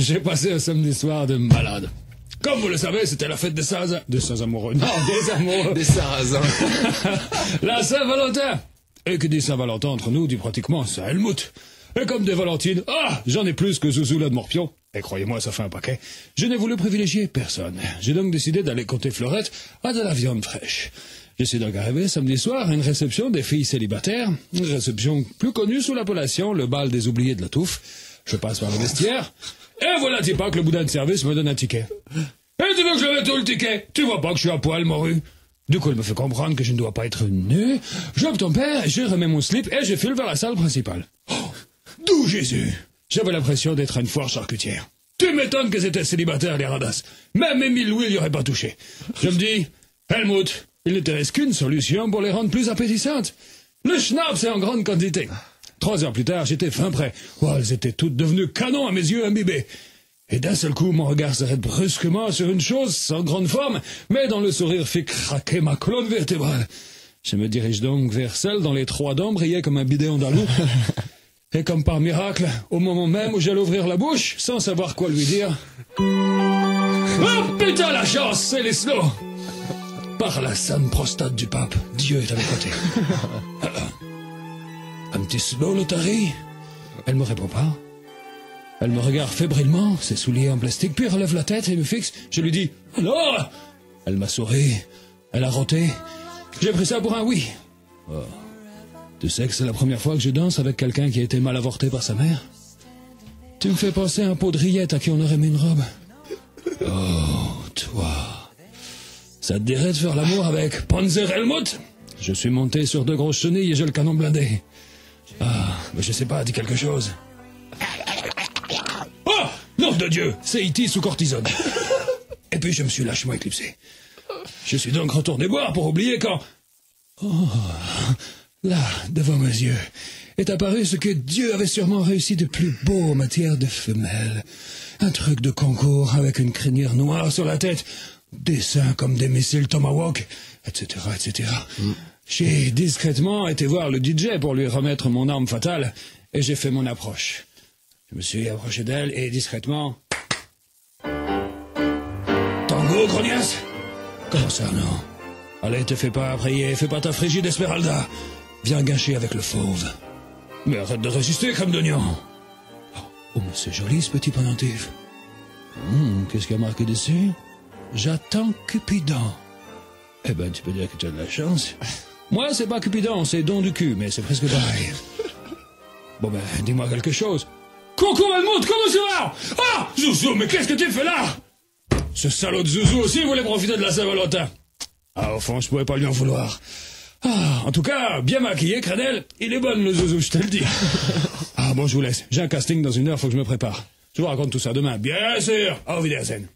J'ai passé un samedi soir de malade. Comme vous le savez, c'était la fête des Saints amoureux. Non, des amoureux. Des Sarrasins. La Saint-Valentin. Et que dit Saint-Valentin entre nous, dit pratiquement Saint-Helmut. Et comme des Valentines, j'en ai plus que Zouzou là de Morpion. Et croyez-moi, ça fait un paquet. Je n'ai voulu privilégier personne. J'ai donc décidé d'aller côté Fleurette à de la viande fraîche. Je suis donc arrivé samedi soir à une réception des filles célibataires, une réception plus connue sous l'appellation le bal des oubliés de la touffe. Je passe par le vestiaire, et voilà pas que le boudin de service me donne un ticket. Et tu veux que je le mette où le ticket? Tu vois pas que je suis à poil, morue? Du coup, il me fait comprendre que je ne dois pas être nu. J'obtempère, je remets mon slip et je file vers la salle principale. Oh, d'où Jésus? J'avais l'impression d'être à une foire charcutière. Tu m'étonnes que c'était célibataire, les radasses. Même Émile Louis n'y aurait pas touché. Je me dis, Helmut, il ne te reste qu'une solution pour les rendre plus appétissantes. Le schnapps est en grande quantité. 3 heures plus tard, j'étais fin prêt. Oh, elles étaient toutes devenues canons à mes yeux imbibés. Et d'un seul coup, mon regard s'arrête brusquement sur une chose sans grande forme, mais dont le sourire fait craquer ma colonne vertébrale. Je me dirige donc vers celle dont les 3 dents brillaient comme un bidet andalou. Et comme par miracle, au moment même où j'allais ouvrir la bouche, sans savoir quoi lui dire... Oh putain, la chance, c'est les slows! Par la sainte prostate du pape, Dieu est à mes côtés. Un petit slow, Lotari? Elle me répond pas. Elle me regarde fébrilement, ses souliers en plastique, puis relève la tête et me fixe. Je lui dis « Alors ?» Elle m'a souri, elle a roté. J'ai pris ça pour un oui. Oh. Tu sais que c'est la première fois que je danse avec quelqu'un qui a été mal avorté par sa mère? Tu me fais penser à un pot de rillettes à qui on aurait mis une robe. Oh, toi. Ça te dirait de faire l'amour avec Panzer Helmut? Je suis monté sur 2 grosses chenilles et j'ai le canon blindé. Mais je sais pas, dis quelque chose. Oh, nom de Dieu, c'est E.T. sous cortisone. Et puis je me suis lâchement éclipsé. Je suis donc retourné boire pour oublier quand... Oh, là, devant mes yeux, est apparu ce que Dieu avait sûrement réussi de plus beau en matière de femelle. Un truc de concours avec une crinière noire sur la tête, des seins comme des missiles Tomahawk, etc., etc. J'ai discrètement été voir le DJ pour lui remettre mon arme fatale, et j'ai fait mon approche. Je me suis approché d'elle et discrètement... Tango, grognasse? Comment ça, non? Allez, te fais pas prier, fais pas ta frigide Esmeralda. Viens gâcher avec le fauve. Mais arrête de résister, crème d'oignon. Oh, mais c'est joli, ce petit pendentif. Qu'est-ce qu'il y a marqué dessus? J'attends Cupidon. Eh ben, tu peux dire que tu as de la chance. Moi, c'est pas Cupidon, c'est don du cul, mais c'est presque pareil. Bon ben, dis-moi quelque chose. Coucou, Helmut, comment ça va? Zouzou, mais qu'est-ce que tu fais là? Ce salaud de Zouzou aussi voulait profiter de la Saint-Valentin. Au fond, je pourrais pas lui en vouloir. En tout cas, bien maquillé, Cranel. Il est bon, le Zouzou, je te le dis. Bon, je vous laisse. J'ai un casting dans 1 heure, faut que je me prépare. Je vous raconte tout ça demain. Bien sûr. Au Wiedersehen.